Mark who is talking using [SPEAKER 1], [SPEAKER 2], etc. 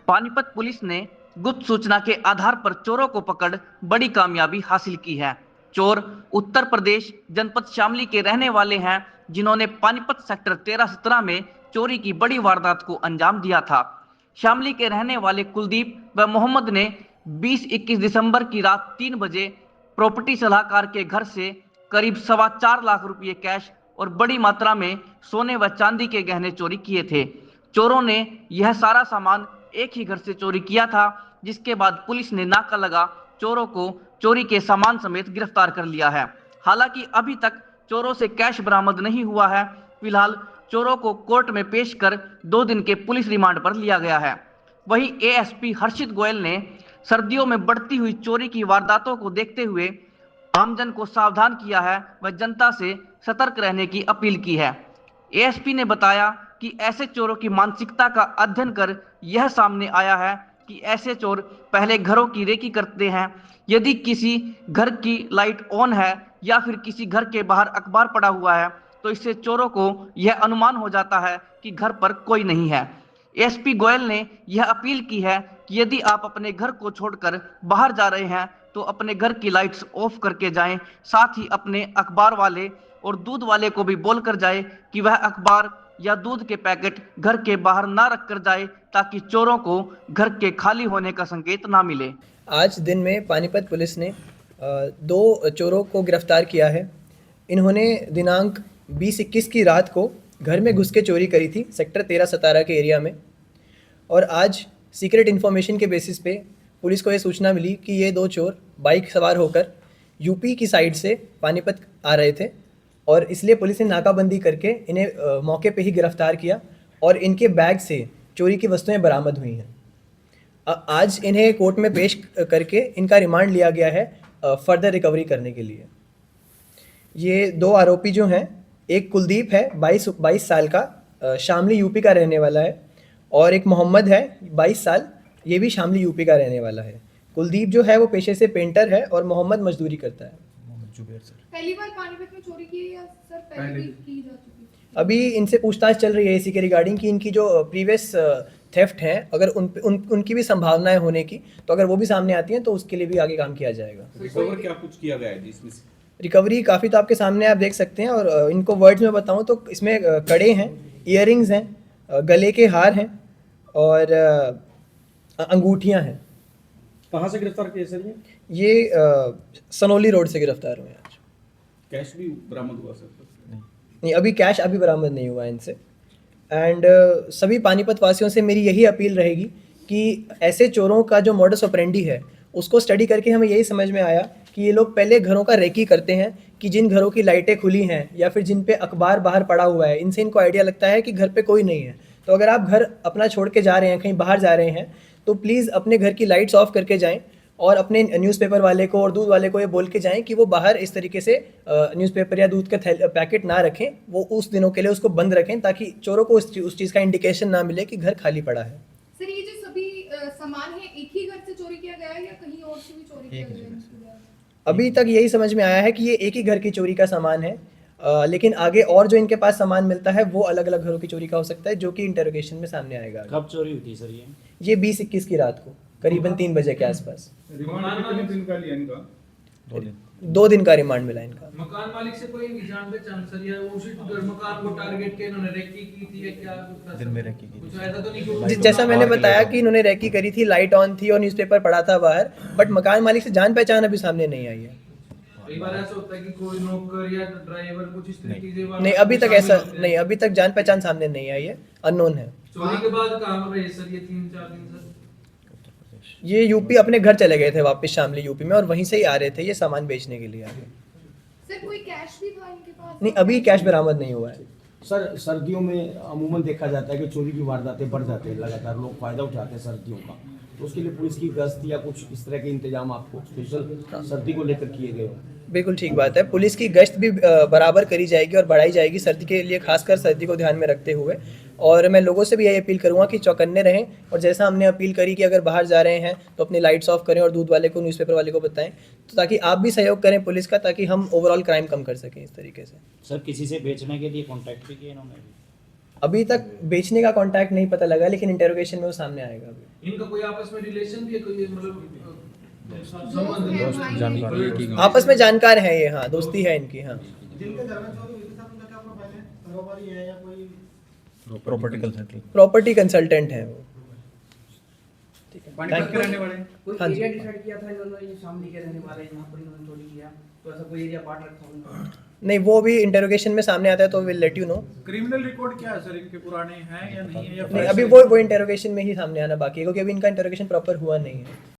[SPEAKER 1] Panipat police ने गुप्त सूचना के आधार पर चोरों को पकड़ बड़ी कामयाबी हासिल की है। चोर उत्तर प्रदेश जनपद शामली के रहने वाले हैं, जिन्होंने पानीपत सेक्टर 13-17 में चोरी की बड़ी वारदात को अंजाम दिया था। शामली के रहने वाले कुलदीप व मोहम्मद ने 20-21 दिसंबर की रात 3 बजे प्रॉपर्टी सलाहकार के घर से करीब 4.25 लाख रुपए कैश और बड़ी मात्रा में सोने व चांदी के गहने चोरी किए थे। चोरों ने यह सारा सामान एक ही घर से चोरी किया था, जिसके बाद पुलिस ने नाका लगा चोरों को चोरी के सामान समेत गिरफ्तार कर लिया है। हालांकि अभी तक चोरों से कैश बरामद नहीं हुआ है। फिलहाल चोरों को कोर्ट में पेश कर 2 दिन के पुलिस रिमांड पर लिया गया है। वहीं एएसपी हर्षित गोयल ने सर्दियों में बढ़ती हुई चोरी की वारदातों को देखते हुए आमजन को सावधान किया है व जनता से सतर्क रहने की अपील की है। एएसपी ने बताया कि ऐसे चोरों की मानसिकता का अध्ययन कर यह सामने आया है कि ऐसे चोर पहले घरों की रेकी करते हैं। यदि किसी घर की लाइट ऑन है या फिर किसी घर के बाहर अखबार पड़ा हुआ है, तो इससे चोरों को यह अनुमान हो जाता है कि घर पर कोई नहीं है। एसपी गोयल ने यह अपील की है कि यदि आप अपने घर को छोड़कर बाहर जा रहे हैं तो अपने घर की लाइट्स ऑफ करके जाएं। साथ ही अपने अखबार वाले और दूध वाले को भी बोलकर जाए कि वह अखबार या दूध के पैकेट घर के बाहर ना रख कर जाए, ताकि चोरों को घर के खाली होने का संकेत ना मिले।
[SPEAKER 2] आज दिन में पानीपत पुलिस ने 2 चोरों को गिरफ्तार किया है। इन्होंने दिनांक 20-21 की रात को घर में घुस के चोरी करी थी सेक्टर 13-17 के एरिया में। और आज सीक्रेट इन्फॉर्मेशन के बेसिस पे पुलिस को ये सूचना मिली कि ये 2 चोर बाइक सवार होकर यूपी की साइड से पानीपत आ रहे थे, और इसलिए पुलिस ने नाकाबंदी करके इन्हें मौके पे ही गिरफ्तार किया और इनके बैग से चोरी की वस्तुएं बरामद हुई हैं। आज इन्हें कोर्ट में पेश करके इनका रिमांड लिया गया है फर्दर रिकवरी करने के लिए। ये 2 आरोपी जो हैं, एक कुलदीप है 22 साल का, शामली यूपी का रहने वाला है, और एक मोहम्मद है 22 साल, ये भी शामली यूपी का रहने वाला है। कुलदीप जो है वो पेशे से पेंटर है और मोहम्मद मजदूरी करता है।
[SPEAKER 3] पहली बार पानीपत में चोरी की है या सर पहले भी की जा चुकी है?
[SPEAKER 2] अभी इनसे पूछताछ चल रही है इसी के रिगार्डिंग कि इनकी जो प्रीवियस थेफ्ट हैं, अगर उनकी भी संभावनाएं होने की, तो अगर वो भी सामने आती हैं तो उसके लिए भी आगे काम किया जाएगा।
[SPEAKER 4] रिकवर क्या कुछ किया गया है इसमें से?
[SPEAKER 2] रिकवरी काफ़ी तो आपके सामने आप देख सकते हैं, और इनको वर्ड्स में बताऊं तो इसमें कड़े हैं, ईयरिंग्स हैं, गले के हार हैं और अंगूठियां हैं।
[SPEAKER 4] कहाँ से गिरफ्तार किए सर?
[SPEAKER 2] ये सनोली रोड से गिरफ्तार हुए हैं आज।
[SPEAKER 4] कैश भी बरामद हुआ सर?
[SPEAKER 2] नहीं, अभी कैश अभी बरामद नहीं हुआ इनसे। एंड सभी पानीपत वासियों से मेरी यही अपील रहेगी कि ऐसे चोरों का जो मॉडस ऑपरेंडी है उसको स्टडी करके हमें यही समझ में आया कि ये लोग पहले घरों का रेकी करते हैं कि जिन घरों की लाइटें खुली हैं या फिर जिन पे अखबार बाहर पड़ा हुआ है, इनसे इनको आइडिया लगता है कि घर पे कोई नहीं है। तो अगर आप घर अपना छोड़ के जा रहे हैं, कहीं बाहर जा रहे हैं, तो प्लीज़ अपने घर की लाइट्स ऑफ करके जाएं और अपने न्यूज़पेपर वाले को और दूध वाले को ये बोल के जाएं कि वो बाहर इस तरीके से न्यूज़पेपर या दूध का पैकेट ना रखें, वो उस दिनों के लिए उसको बंद रखें, ताकि चोरों को उस चीज़ का इंडिकेशन ना मिले कि घर खाली पड़ा है।
[SPEAKER 3] सर ये जो सभी सामान है एक ही घर से चोरी किया गया है या कहीं और से भी चोरी किया गया है?
[SPEAKER 2] अभी तक यही समझ में आया है कि ये एक ही घर की चोरी का सामान है, लेकिन आगे और जो इनके पास सामान मिलता है वो अलग अलग घरों की चोरी का हो सकता है, जो कि इंटरोगेशन में सामने आएगा।
[SPEAKER 5] कब चोरी हुई थी सर
[SPEAKER 2] ये 20-21 की रात को करीबन 3 बजे के आसपास।
[SPEAKER 6] रिमांड कितने दिन का लिया इनका?
[SPEAKER 2] 2 दिन का रिमांड मिला इनका।
[SPEAKER 7] मकान मालिक से कोई जान पहचान सर या उसी मकान को टारगेट के इन्होंने रेकी की थी या क्या?
[SPEAKER 5] दिन में रेकी की
[SPEAKER 7] कुछ ऐसा तो नहीं?
[SPEAKER 2] जैसा मैंने बताया कि इन्होंने रेकी करी थी, लाइट ऑन थी और न्यूज़पेपर पड़ा था बाहर, बट मकान मालिक से जान पहचान अभी सामने नहीं आई है।
[SPEAKER 7] कई बार ऐसा होता है कि कोई नौकर या ड्राइवर कुछ इस तरीके से
[SPEAKER 2] नहीं, अभी तक ऐसा नहीं, अभी तक जान पहचान सामने नहीं आई है, अननोन है।
[SPEAKER 7] चोरी के बाद कहाँ रहे सर ये 3-4 दिन सर?
[SPEAKER 2] ये यूपी अपने घर चले गए थे वापस शामली यूपी में, और वहीं से ही आ रहे थे ये सामान बेचने के लिए आगे।
[SPEAKER 3] सर कोई कैश भी था इनके पास?
[SPEAKER 2] नहीं, अभी कैश बरामद नहीं हुआ है।
[SPEAKER 8] सर सर्दियों में अमूमन देखा जाता है कि चोरी की वारदातें बढ़ जाते हैं, लगातार लोग फायदा उठाते हैं सर्दियों का, तो उसके लिए पुलिस की गश्त या कुछ इस तरह के इंतजाम आपको स्पेशल सर्दी को लेकर किए गए हो?
[SPEAKER 2] बिल्कुल ठीक बात है, पुलिस की गश्त भी बराबर करी जाएगी और बढ़ाई जाएगी सर्दी के लिए, खासकर सर्दी को ध्यान में रखते हुए। और मैं लोगों से भी यही अपील करूंगा कि चौकन्ने रहें, और जैसा हमने अपील करी कि अगर बाहर जा रहे हैं तो अपनी लाइट्स ऑफ करें और दूध वाले को न्यूज़पेपर वाले को बताएं, तो ताकि आप भी सहयोग करें पुलिस का, ताकि हम ओवरऑल क्राइम कम कर सकें इस तरीके से।
[SPEAKER 5] सर किसी से बेचने के लिए कांटेक्ट भी किया इन्होंने?
[SPEAKER 2] अभी तक बेचने का कांटेक्ट नहीं पता लगा, लेकिन इंटेरोगेशन में वो सामने आएगा अभी।
[SPEAKER 7] इनका कोई आपस में रिलेशन भी है, कोई मतलब
[SPEAKER 3] दोस्त हैं, भाई हैं।
[SPEAKER 2] आपस में जानकार हैं ये, हाँ, दोस्ती है इनकी, हाँ।
[SPEAKER 5] प्रॉपर्टी कंसल्टिंग
[SPEAKER 2] प्रॉपर्टी कंसल्टेंट हैं वो।
[SPEAKER 6] पानीपत के रहने वाले हैं।
[SPEAKER 9] कोई
[SPEAKER 2] हाँ जी।
[SPEAKER 9] एरिया डिसाइड किया था इन्होंने, ये शामली के रहने वाले हैं, यहाँ पर इन्होंने चोरी किया, तो ऐसा कोई एरिया पार्ट रखा होगा?
[SPEAKER 2] नहीं, वो भी इंटेरोगेशन में सामने आता है तो will let you know.
[SPEAKER 6] Criminal record क्या है सर, इनके पुराने हैं या नहीं है, या
[SPEAKER 2] नहीं, अभी वो इंटेरोगेशन में ही सामने आना बाकी है, क्योंकि अभी इनका इंटेरोगेशन प्रॉपर हुआ नहीं है।